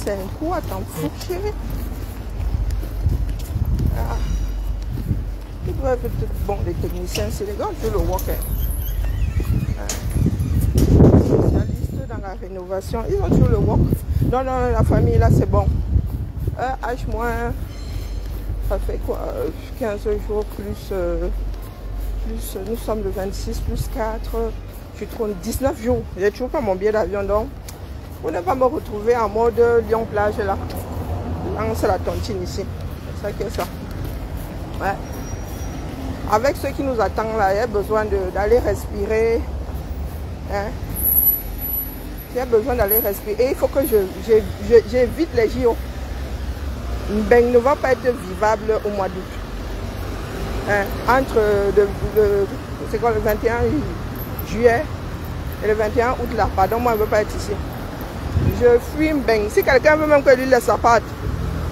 c'est un coup à t'en foutre, chérie. Ah. Ils doivent être bons, les techniciens, c'est les gars qui jouent le walker. Spécialistes dans la rénovation, ils ont toujours le walk. Non, non, la famille, là, c'est bon. H-, ça fait quoi? 15 jours plus, nous sommes le 26, plus 4, je trône 19 jours. J'ai toujours pas mon billet d'avion, donc vous ne pas me retrouver en mode Lyon-Plage, là. Là, c'est la tontine ici. C'est ça qui est ça. Ouais. Avec ceux qui nous attendent là, il y a besoin d'aller respirer. Hein? Il y a besoin d'aller respirer. Et il faut que j'évite les JO. Mbeng ne va pas être vivable au mois d'août. Hein? Entre c'est quoi, le 21 juillet et le 21 août là. Pardon, moi je ne veux pas être ici. Je fuis Mbeng. Si quelqu'un veut même que lui laisse sa patte.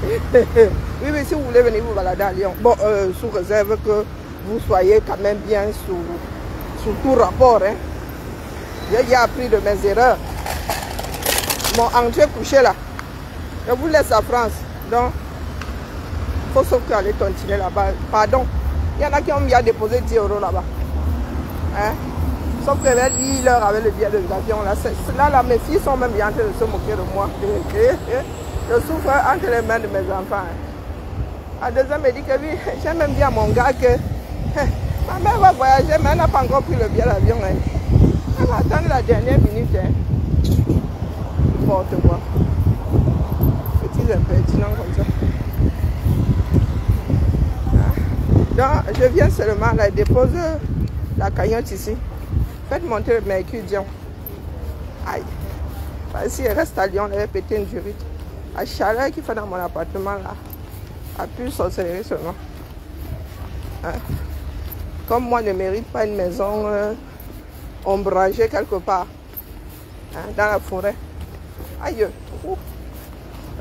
Oui, mais si vous voulez venir vous balader à Lyon, bon, sous réserve que vous soyez quand même bien sous tout rapport. Hein. J'ai appris de mes erreurs. Mon entrée couché là. Je vous laisse à France. Donc, il faut sauf aller tontiner là-bas. Pardon. Il y en a qui ont bien déposé 10 € là-bas. Hein? Sauf que là, lui, leur avait le billet de l'avion. Là, mes filles sont même bien en train de se moquer de moi. Je souffre entre les mains de mes enfants. Hein. La deuxième me dit que oui, j'aime même bien mon gars que ma mère va voyager, mais elle n'a pas encore pris le billet d'avion. Hein. Elle va attendre la dernière minute. Hein. N'importe quoi. Petits impertinents comme ça. Donc, je viens seulement là, déposer la cagnotte ici. Faites monter le mercure, Dion. Aïe. Si elle reste à Lyon, elle va péter une jurite. La chaleur qu'il fait dans mon appartement là, a pu sorcellerie seulement. Hein? Comme moi, je ne mérite pas une maison ombragée quelque part, hein, dans la forêt. Aïe.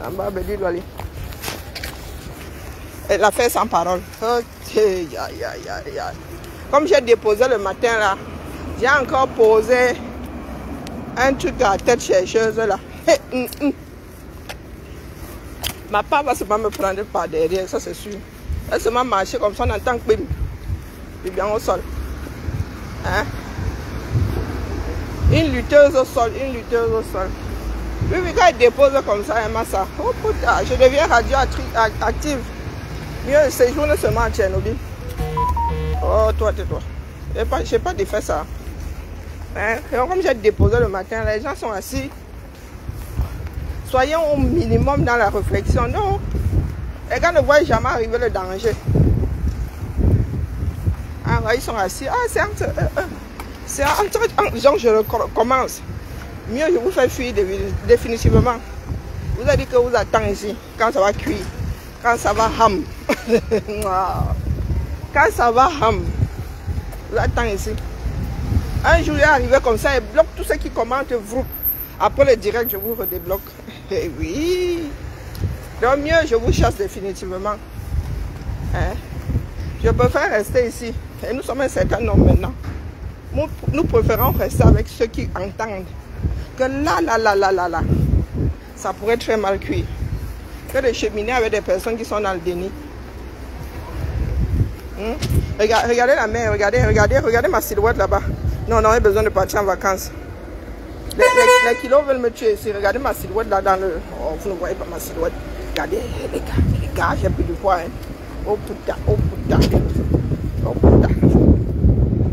En bas, Béli doit aller. Elle a fait sans parole. Ok, aïe, aïe, aïe, aïe. Comme j'ai déposé le matin là, j'ai encore posé un truc à la tête chercheuse là. Ma part va seulement me prendre par derrière, ça c'est sûr. Elle seulement marcher comme ça, on entend que bim. Puis bien au sol. Hein? Une lutteuse au sol, une lutteuse au sol. Oui, quand elle dépose comme ça, elle m'a ça. Oh putain, je deviens radioactive. Mieux séjourne seulement à Tchernobyl. Oh, toi, tais-toi. Je n'ai pas défait ça. Hein? Et comme j'ai déposé le matin, les gens sont assis. Soyons au minimum dans la réflexion. Non. Les gars ne voient jamais arriver le danger. Alors, ils sont assis. Ah, c'est entre genre, je recommence. Mieux, je vous fais fuir définitivement. Vous avez dit que vous attendez ici. Quand ça va cuire. Quand ça va ham. Quand ça va ham. Vous attendez ici. Un jour, il est arrivé comme ça. Il bloque tout ce qui commente. Après le direct, je vous redébloque. Eh oui. Donc mieux, je vous chasse définitivement. Hein? Je préfère rester ici. Et nous sommes un certain nombre maintenant. Nous préférons rester avec ceux qui entendent que là, ça pourrait très mal cuire. Que de cheminer avec des personnes qui sont dans le déni. Regardez la mer, regardez ma silhouette là-bas. Non, j'ai besoin de partir en vacances. Les kilos veulent me tuer ici. Regardez ma silhouette là dans le... Oh, vous ne voyez pas ma silhouette. Regardez, les gars, j'ai pris du poids. Hein. Oh putain.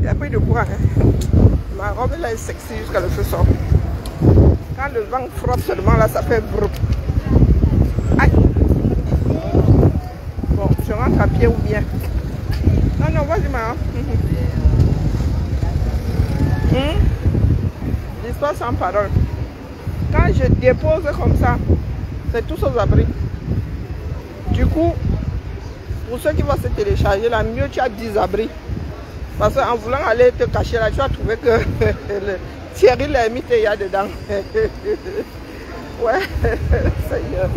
J'ai pris du poids. Hein. Ma robe là est sexy jusqu'à le feu sort. Quand le vent frotte seulement là, ça fait brrr. Aïe. Bon, je rentre à pied ou bien. Non, vas-y, maman. L'histoire sans parole. Quand je dépose comme ça, c'est tous aux abris. Du coup, pour ceux qui vont se télécharger, là, mieux tu as 10 abris. Parce qu'en voulant aller te cacher là, tu vas trouver que Thierry Lhermitte il y a dedans. Ouais, Seigneur.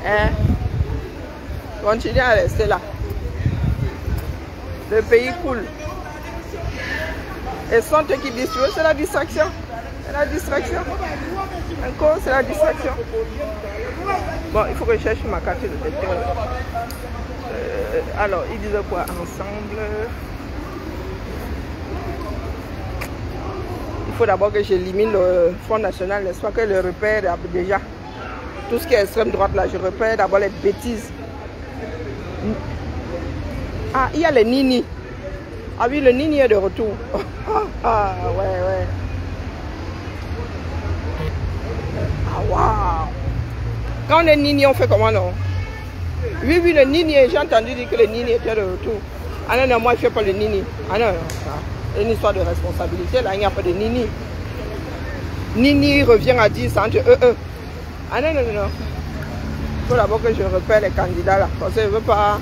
Hein? Continue à rester là. Le pays coule. Et sont eux qui disent, c'est la distraction. C'est la distraction. Encore, c'est la distraction. Bon, il faut que je cherche ma carte de lecteur. Alors, ils disent quoi ensemble? Il faut d'abord que j'élimine le Front National, n'est-ce pas, que le repère déjà. Tout ce qui est extrême droite là, je repère d'abord les bêtises. Ah, il y a les Nini. Ah oui, le Nini est de retour. Ah, ouais. Ah, waouh. Quand on est Nini, on fait comment, non? Oui, le Nini, j'ai entendu dire que le Nini était de retour. Ah non, moi, je ne fais pas le Nini. Ah non, c'est une histoire de responsabilité, là, il n'y a pas de Nini. Nini revient à 10 entre eux. Ah non. Il faut d'abord que je repère les candidats, là. Parce que je ne veux pas...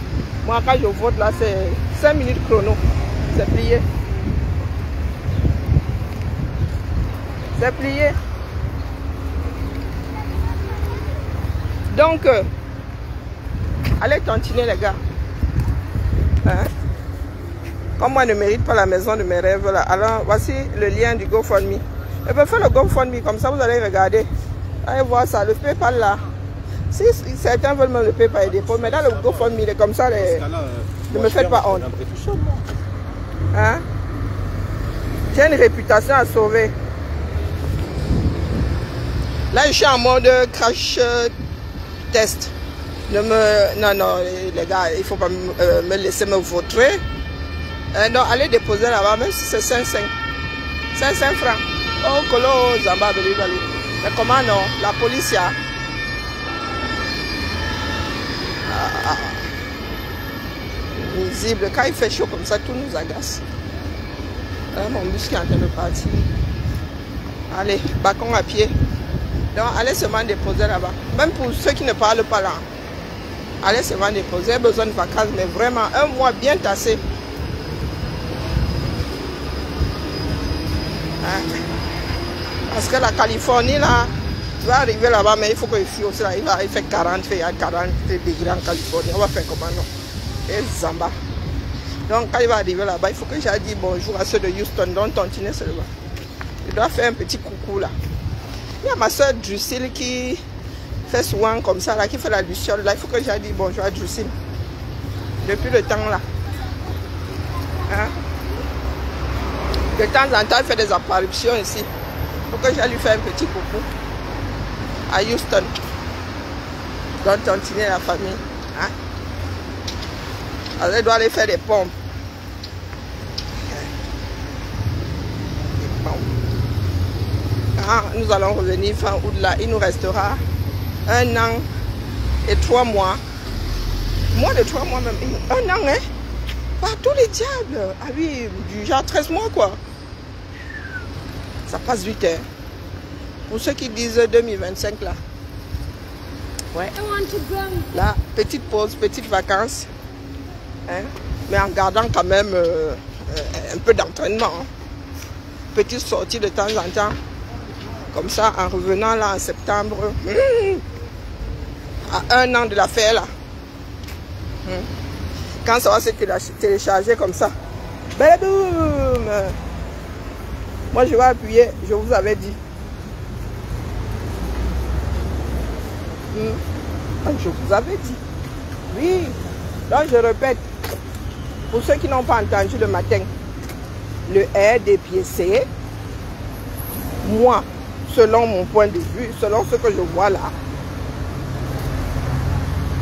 Moi, quand je vote, là, c'est 5 minutes chrono. C'est plié. C'est plié. Donc, allez tantiner les gars. Hein? Comme moi, je ne mérite pas la maison de mes rêves, là. Alors, voici le lien du GoFundMe. Je peux faire le GoFundMe, comme ça, vous allez regarder. Allez voir ça, le PayPal, là. Si certains veulent me le PayPal et dépôt, mais dans le GoFundMe, il est comme ça, ne me faites pas honte. Hein? J'ai une réputation à sauver. Là, je suis en mode crash test. Non, les gars, il ne faut pas me laisser me vautrer. Donc, allez déposer là-bas, même si c'est 5 francs. Oh, Kolo, Zamba, Belibali. Mais comment non? La police, là. Nuisible. Quand il fait chaud comme ça, tout nous agace. Mon muscle est en train de partir. Allez, bâton à pied. Donc, allez seulement déposer là-bas. Même pour ceux qui ne parlent pas là. Allez seulement déposer. Besoin de vacances, mais vraiment un mois bien tassé. Hein? Parce que la Californie, là, tu vas arriver là-bas, mais il faut qu'il fuit aussi là. Il fait 40 degrés en Californie. On va faire comment non? Et Zamba. Donc, quand il va arriver là-bas, il faut que j'aille dire bonjour à ceux de Houston. Donc, Tontine, c'est là-bas. Il doit faire un petit coucou là. Il y a ma soeur Drusil qui fait souvent comme ça, là, qui fait la luciole. Là, il faut que j'aille dire bonjour à Drusil. Depuis le temps là. Hein? De temps en temps, il fait des apparitions ici. Il faut que j'aille lui faire un petit coucou. À Houston. Donc, Tontine, la famille. Hein? Alors, elle doit aller faire des pompes. Quand nous allons revenir fin août là, il nous restera 1 an et 3 mois. Moins de 3 mois même. 1 an, hein? Pas tous les diables. Ah oui, du genre 13 mois quoi. Ça passe vite, hein? Pour ceux qui disent 2025 là. Ouais. Là, petite pause, petite vacances. Hein? Mais en gardant quand même un peu d'entraînement. Hein? Petite sortie de temps en temps. Comme ça, en revenant là en septembre, à 1 an de l'affaire là. Quand ça va se télécharger comme ça. Boum! Moi je vais appuyer, je vous avais dit. Je vous avais dit. Oui. Donc je répète. Pour ceux qui n'ont pas entendu le matin, le RDPC, moi, selon mon point de vue, selon ce que je vois là,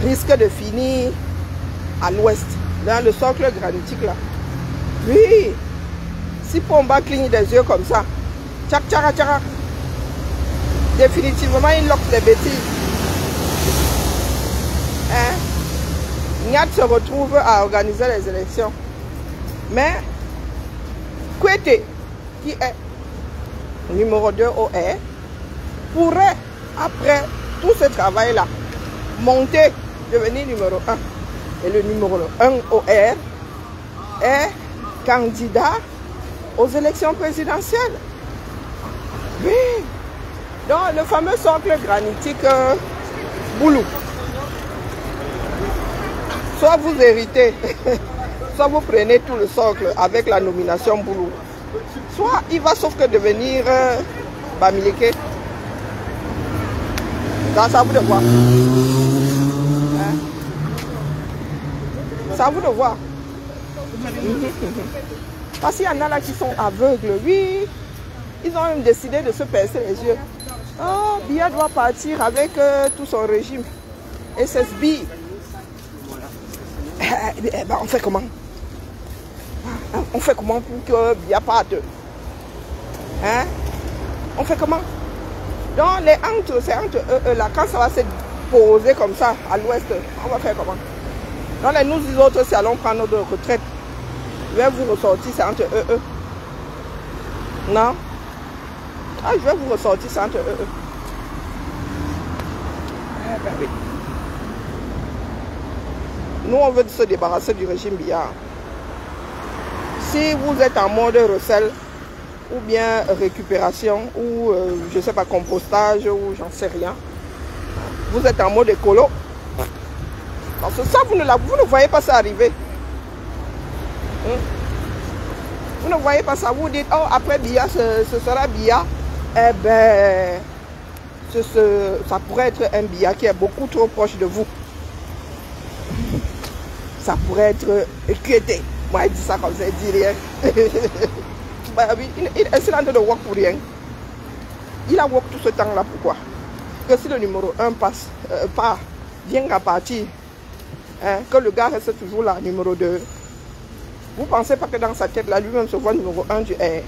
risque de finir à l'ouest, dans le socle granitique là. Oui, si Pomba cligne des yeux comme ça, tchac tchac tchac, définitivement il loque des bêtises. Hein? Niat se retrouve à organiser les élections. Mais Kwete, qui est numéro 2 OR, pourrait, après tout ce travail-là, monter, devenir numéro 1. Et le numéro 1 OR est candidat aux élections présidentielles. Oui. Donc, le fameux socle granitique Boulou. Soit vous héritez, soit vous prenez tout le socle avec la nomination Boulou. Soit il va sauf que devenir Bamileke. C'est à vous de voir. Hein? C'est à vous de voir. Parce qu'il y en a là qui sont aveugles. Oui, ils ont même décidé de se percer les yeux. Oh, Biya doit partir avec tout son régime. SSB. On fait comment? On fait comment pour que Biya parte? Hein? On fait comment? Donc les entre, c'est entre eux là, quand ça va se poser comme ça à l'ouest, on va faire comment? Donc les nous autres, si allons prendre notre retraite, je vais vous ressortir, c'est entre eux. Non? Ah, je vais vous ressortir, c'est entre eux. Eh ben oui. Nous, on veut se débarrasser du régime Biya. Si vous êtes en mode recel, ou bien récupération, ou je ne sais pas, compostage, ou j'en sais rien, vous êtes en mode écolo. Parce que ça, vous ne voyez pas ça arriver. Vous ne voyez pas ça. Vous dites, oh, après Biya, ce sera Biya. Eh bien, ça pourrait être un Biya qui est beaucoup trop proche de vous. Ça pourrait être QT. Moi, il dit ça comme ça, il dit rien. Bah, oui, il est en train de work pour rien. Il a work tout ce temps-là, pourquoi? Que si le numéro 1 vient à partir, hein, que le gars reste toujours là, numéro 2. Vous ne pensez pas que dans sa tête, là, lui-même se voit numéro 1 du air,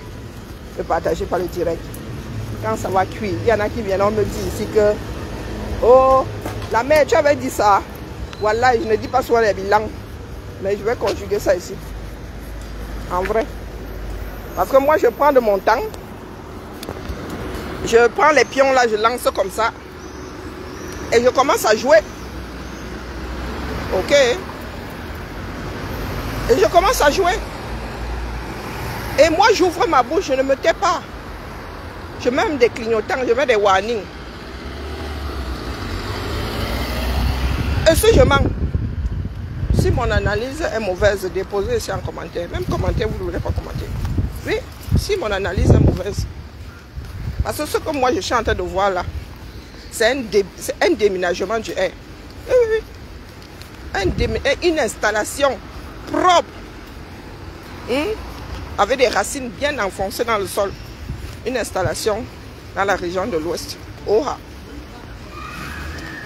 ne partagez pas le direct. Quand ça va cuire, il y en a qui viennent me dire ici que, oh, la mère, tu avais dit ça. Voilà, je ne dis pas soit les bilans, mais je vais conjuguer ça ici. En vrai. Parce que moi, je prends de mon temps. Je prends les pions là, je lance comme ça. Et je commence à jouer. Ok. Et je commence à jouer. Et moi, j'ouvre ma bouche, je ne me tais pas. Je mets même des clignotants, je mets des warnings. Et si je mens, si mon analyse est mauvaise, déposez ici en commentaire. Même commentaire, vous ne voulez pas commenter. Oui, si mon analyse est mauvaise. Parce que ce que moi je suis en train de voir là, c'est un déménagement du air. Oui, oui. Une installation propre. Avec des racines bien enfoncées dans le sol. Une installation dans la région de l'Ouest. Oha.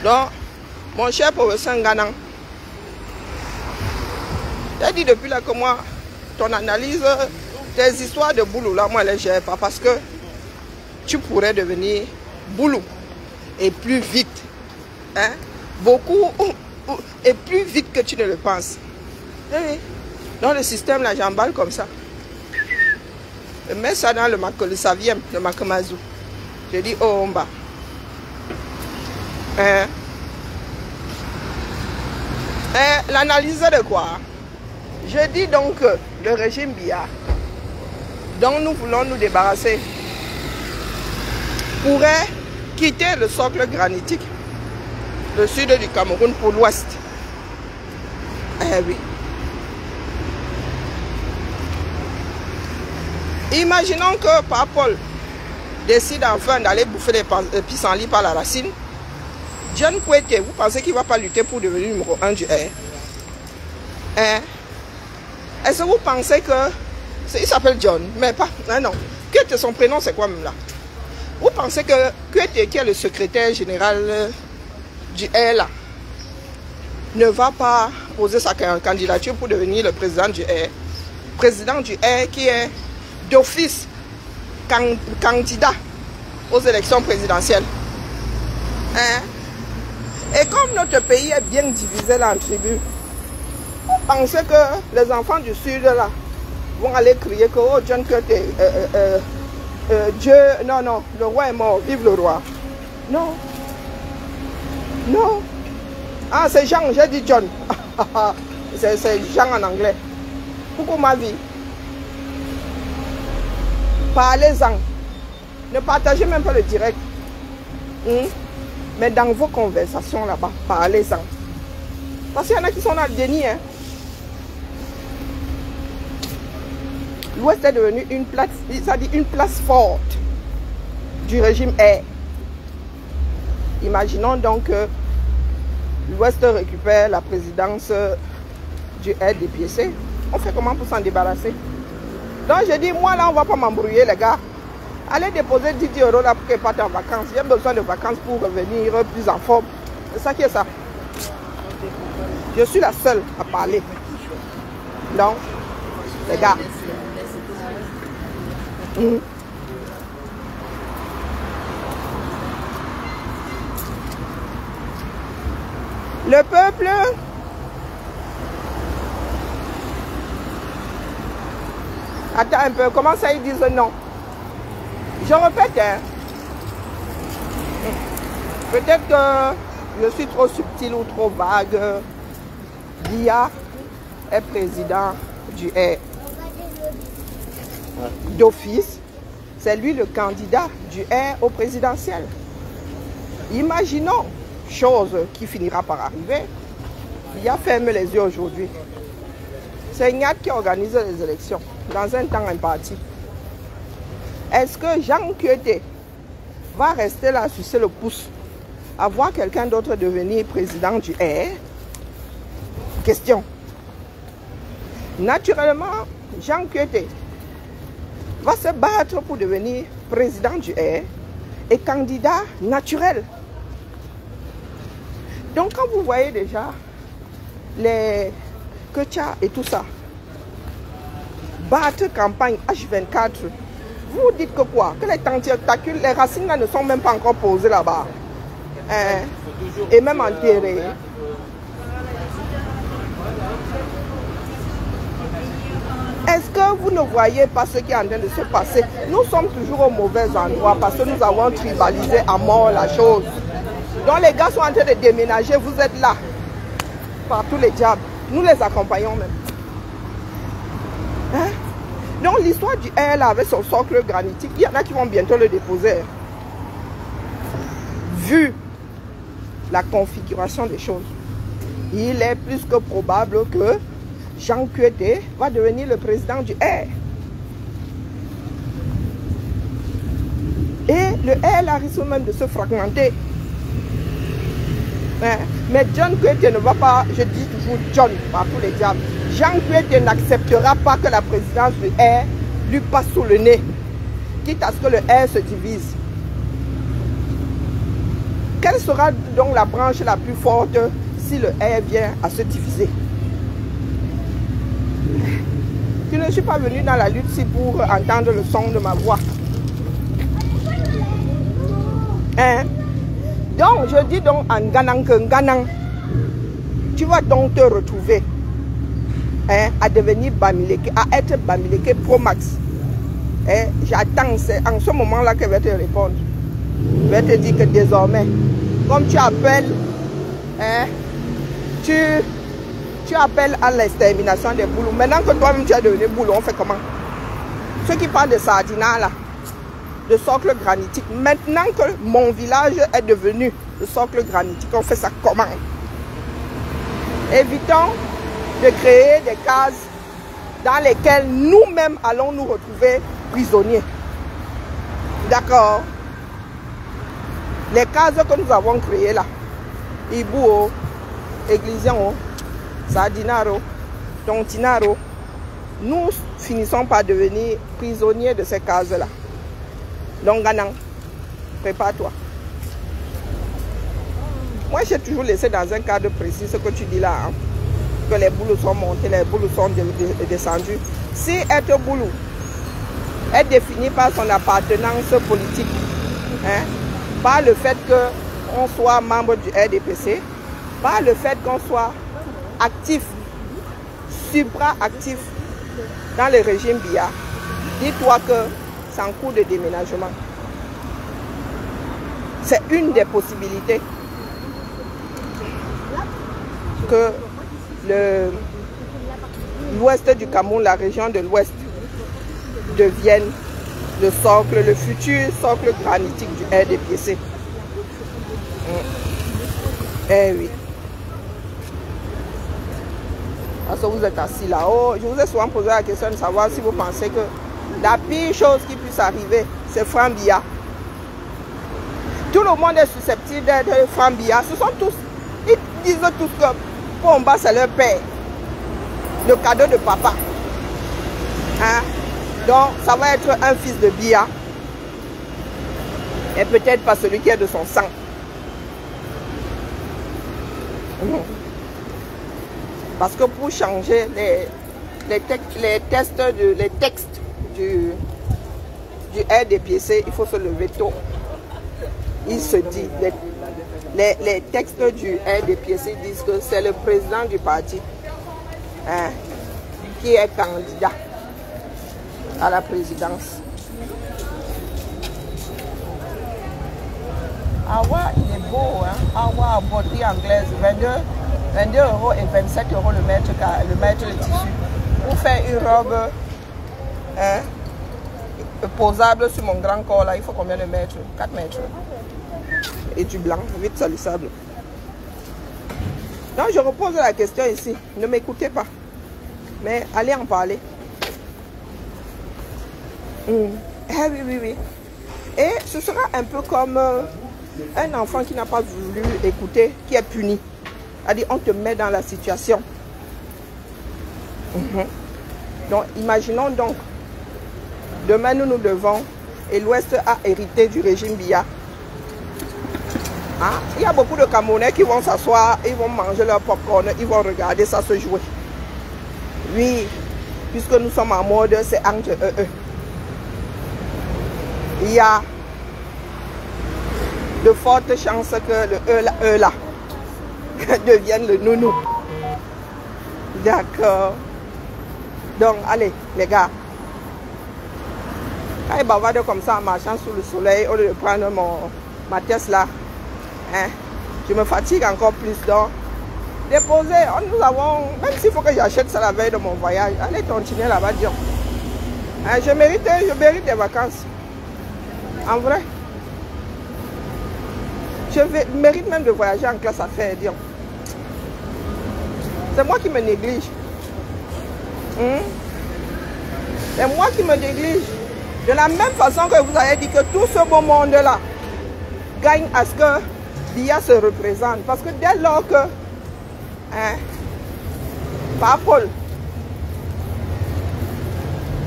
Donc, mon cher professeur Nganan, j'ai dit depuis là que moi, ton analyse, tes histoires de boulot là, moi je ne les gère pas parce que tu pourrais devenir boulot et plus vite. Hein? Beaucoup et plus vite que tu ne le penses. Oui. Dans le système là, j'emballe comme ça. Je mets ça dans le savième, le makamazu. Je dis oh on va. L'analyse de quoi? Je dis donc que le régime Biya, dont nous voulons nous débarrasser, pourrait quitter le socle granitique, le sud du Cameroun pour l'ouest. Eh oui. Imaginons que Paul décide enfin d'aller bouffer les pissenlits par la racine. John Kwete, vous pensez qu'il ne va pas lutter pour devenir numéro 1 du air? Hein? Est-ce que vous pensez que... Il s'appelle John, mais pas... Non. Kwete, son prénom, c'est quoi même là? Vous pensez que Kwete, qui est le secrétaire général du air là, ne va pas poser sa candidature pour devenir le président du air? Président du air qui est d'office candidat aux élections présidentielles. Hein? Et comme notre pays est bien divisé là en tribus, vous pensez que les enfants du sud là vont aller crier que oh John Kwete, Dieu, non, le roi est mort, vive le roi. Non. Non. Ah, c'est Jean, j'ai dit John. C'est Jean en anglais. Pourquoi ma vie? Parlez-en. Ne partagez même pas le direct. Mais dans vos conversations là-bas, parlez-en. Parce qu'il y en a qui sont dans le déni. Hein. L'Ouest est devenu une place forte du régime air. Imaginons donc que l'Ouest récupère la présidence du RDPC. On fait comment pour s'en débarrasser? Donc je dis, moi là, on ne va pas m'embrouiller les gars. Allez déposer 10 € là pour qu'elle parte en vacances. J'ai besoin de vacances pour revenir plus en forme. C'est ça qui est ça. Je suis la seule à parler. Donc, les gars. Le peuple attends un peu, comment ça ils disent non? Je répète, hein. Peut-être que je suis trop subtil ou trop vague. Biya est président du R d'office. C'est lui le candidat du R au présidentiel. Imaginons chose qui finira par arriver. Biya ferme les yeux aujourd'hui. C'est Nyat qui organise les élections dans un temps imparti. Est-ce que Jean Kuete va rester là, sucer le pouce, à voir quelqu'un d'autre devenir président du R? Question. Naturellement, Jean Kuete va se battre pour devenir président du R et candidat naturel. Donc quand vous voyez déjà les Ketia et tout ça, battre campagne H24, vous dites que quoi? Que les tentacules, les racines là ne sont même pas encore posées là-bas. Et même enterrées. Est-ce que vous ne voyez pas ce qui est en train de se passer? Nous sommes toujours au mauvais endroit parce que nous avons tribalisé à mort la chose. Donc les gars sont en train de déménager, vous êtes là. Par tous les diables. Nous les accompagnons même. Hein? Donc l'histoire du R là, avec son socle granitique, il y en a qui vont bientôt le déposer. Vu la configuration des choses, il est plus que probable que Jean Kuete va devenir le président du R. Et le R là risque même de se fragmenter. Mais John Kuete ne va pas, je dis toujours John par tous les diables. Jean Kuete n'acceptera pas que la présidence du R lui passe sous le nez, quitte à ce que le R se divise. Quelle sera donc la branche la plus forte si le R vient à se diviser? Je ne suis pas venu dans la lutte si pour entendre le son de ma voix. Hein? Donc, je dis donc en Ganang que Ganang, tu vas donc te retrouver à devenir Bamileke, à être Bamileke Pro Max. J'attends, c'est en ce moment-là qu'elle va te répondre. Elle va te dire que désormais, comme tu appelles, tu appelles à l'extermination des boulons. Maintenant que toi-même tu as devenu boulot, on fait comment? Ceux qui parlent de Sardina là, de socle granitique, maintenant que mon village est devenu le socle granitique, on fait ça comment? Évitons de créer des cases dans lesquelles nous-mêmes allons nous retrouver prisonniers. D'accord? Les cases que nous avons créées là, Ibuo, Eglisian, Sardinaro, Tontinaro, nous finissons par devenir prisonniers de ces cases-là. Donc, Ganang, prépare-toi. Moi, j'ai toujours laissé dans un cadre précis ce que tu dis là. Hein, que les boulots sont montés, les boulots sont descendus. Si être boulot est défini par son appartenance politique, hein, par le fait qu'on soit membre du RDPC, par le fait qu'on soit actif, supra-actif dans le régime Biya, dis-toi que c'est en cours de déménagement. C'est une des possibilités que l'ouest du Cameroun, la région de l'ouest, devienne le socle, le futur socle granitique du RDPC. Eh oui. Parce que vous êtes assis là-haut, je vous ai souvent posé la question de savoir si vous pensez que la pire chose qui puisse arriver, c'est Franck Biya. Tout le monde est susceptible d'être franc billard. Ce sont tous, ils disent tous que Pomba c'est leur père. Le cadeau de papa. Hein? Donc ça va être un fils de billard. Et peut-être pas celui qui est de son sang. Parce que pour changer les textes du RDPC, il faut se lever tôt. Il se dit, les textes du RDPC disent que c'est le président du parti hein, qui est candidat à la présidence. Awa, il est beau, hein? Awa, broderie anglaise, 22 € et 27 € le mètre de tissu. Pour faire une robe hein, posable sur mon grand corps, là, il faut combien de mètres? 4 mètres. Et du blanc, vite salissable. Donc je repose la question ici. Ne m'écoutez pas. Mais allez en parler. Eh oui, oui, oui. Et ce sera un peu comme un enfant qui n'a pas voulu écouter, qui est puni. C'est-à-dire, on te met dans la situation. Donc, imaginons donc, demain nous devons, et l'Ouest a hérité du régime Biya. Hein? Il y a beaucoup de Camerounais qui vont s'asseoir, ils vont manger leur popcorn, ils vont regarder ça se jouer. Oui, puisque nous sommes en mode, c'est entre eux. Il y a de fortes chances que le E là devienne le nounou. D'accord. Donc, allez, les gars. Quand ils bavardent comme ça en marchant sous le soleil, au lieu de prendre ma Tesla, hein, je me fatigue encore plus. Donc, déposer, nous avons, même s'il faut que j'achète ça la veille de mon voyage, allez continuer là-bas, Dion. Hein, je mérite des vacances. En vrai. Je mérite même de voyager en classe affaires, Dion. C'est moi qui me néglige. C'est moi qui me néglige. De la même façon que vous avez dit que tout ce beau monde-là gagne à ce que Biya se représente. Parce que dès lors que hein, Paul,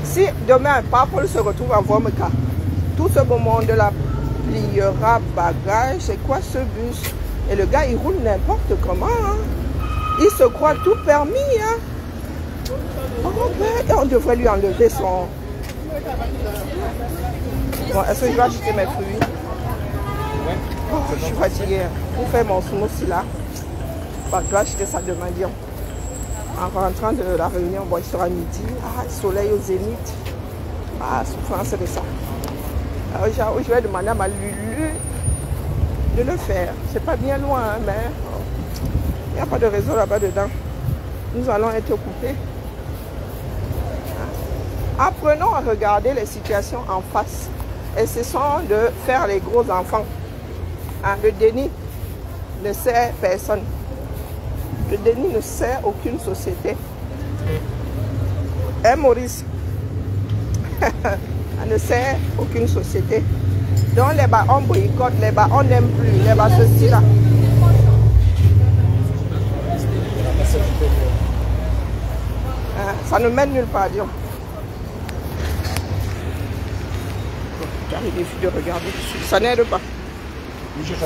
si demain Paul se retrouve à Vomeka, tout ce beau monde-là pliera bagage. C'est quoi ce bus? Et le gars, il roule n'importe comment. Hein? Il se croit tout permis. Hein? Oh, ben, on devrait lui enlever son... Bon, est-ce que je vais acheter mes fruits? Oh, je suis fatiguée. Pour faire mon smoothie là, bon, je vais acheter ça demain. Dion. En rentrant de la réunion, bon, il sera midi. Ah, soleil au zénith. Ah, souffrance de ça. Alors, je vais demander à ma Lulu de le faire. C'est pas bien loin, hein, mais il n'y a pas de réseau là-bas dedans. Nous allons être occupés. Apprenons à regarder les situations en face. Et cessons de faire les gros enfants. Hein, le déni ne sert personne. Le déni ne sert aucune société. Hein, Maurice? Elle ne sert aucune société. Donc les bas on boycotte, les bas on n'aime plus, les bas ceci là. Ça ne mène nulle part, Dion. Car il suffit de regarder dessus. Ça n'aide pas.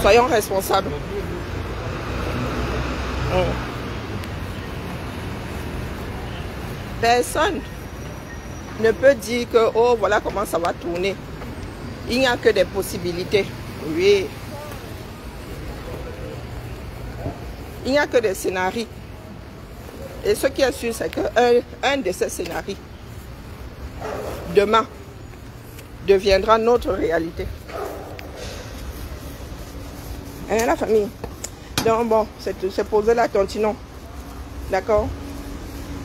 Soyons responsables. Personne ne peut dire que, oh, voilà comment ça va tourner. Il n'y a que des possibilités. Oui. Il n'y a que des scénarios. Et ce qui est sûr, c'est qu'un de ces scénarios, demain, deviendra notre réalité. Hein, la famille. Donc bon, c'est posé là, tontinon. D'accord?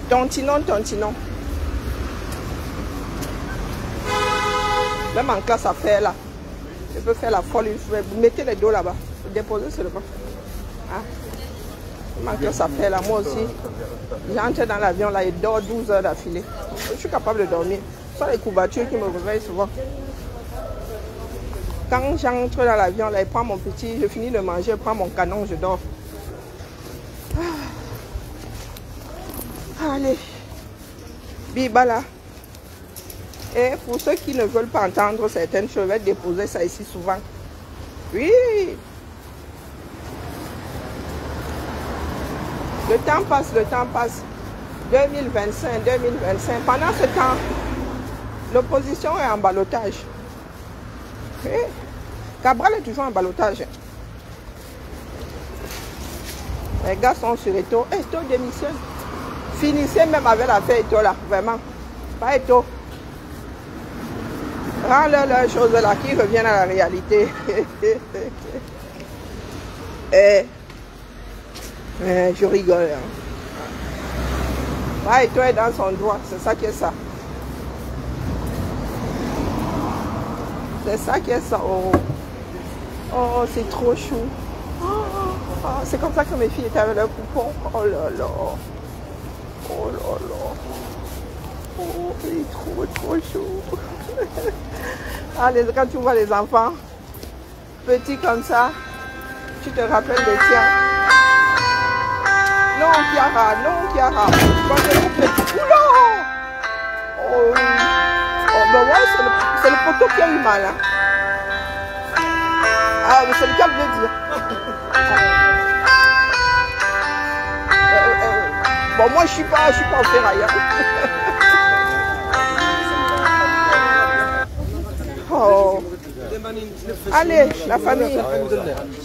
Tontinon, tontinon. Même en classe à faire là, je peux faire la folle. Vous mettez les dos là-bas, vous déposez seulement. Hein? Même en classe à faire là, moi aussi, j'entre dans l'avion là et dors 12 heures d'affilée. Je suis capable de dormir. Ce sont les couvertures qui me réveillent souvent. Quand j'entre dans l'avion, là, je prends mon petit, je finis de manger, je prends mon canon, je dors. Allez. Bibala. Et pour ceux qui ne veulent pas entendre certaines choses, je vais déposer ça ici souvent. Oui. Le temps passe, le temps passe. 2025, 2025. Pendant ce temps, l'opposition est en ballottage. Oui. Cabral est toujours en ballottage. Les gars sont sur Eto. Eto démissionne. Finissez même avec l'affaire Eto là, vraiment. Pas Eto. Rends-leur leurs choses là qui reviennent à la réalité. Je rigole. Hein. Pas Eto est dans son droit, c'est ça qui est ça. C'est ça qui est ça. Oh, oh c'est trop chou. Oh, c'est comme ça que mes filles étaient avec leurs poupons. Oh là là. Oh là là. Oh, il est trop chou. Allez, quand tu vois les enfants petits comme ça, tu te rappelles de tiens. Non, Kiara, non, Kiara. Oula! Oh, ben ouais, c'est le poteau qui a eu mal. Hein. Ah, mais c'est le cas de le dire. Bon, moi, je suis pas en ferrailleur. Oh. Allez, la famille,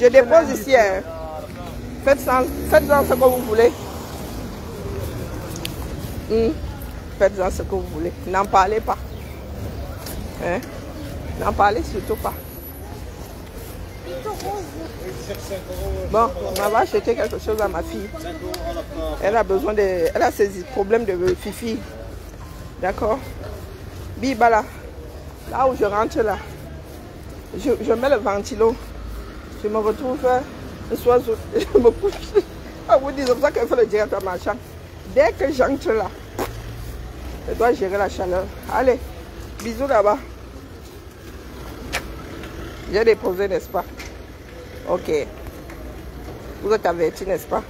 je dépose ici. Hein. Faites-en ce que vous voulez. Faites-en ce que vous voulez. N'en parlez pas. Hein? N'en parlez surtout pas. Bon, on va acheter quelque chose à ma fille. Elle a besoin de... Elle a ses problèmes de fifi. D'accord? Bibala. Là où je rentre là, je mets le ventilo. Je me retrouve le soir, je me couche. Ah, vous dites, c'est pour ça qu'elle fait le directeur marchand. Dès que j'entre là, je dois gérer la chaleur. Allez, bisous là-bas. J'ai déposé, n'est-ce pas? Ok. Vous êtes avertis, n'est-ce pas?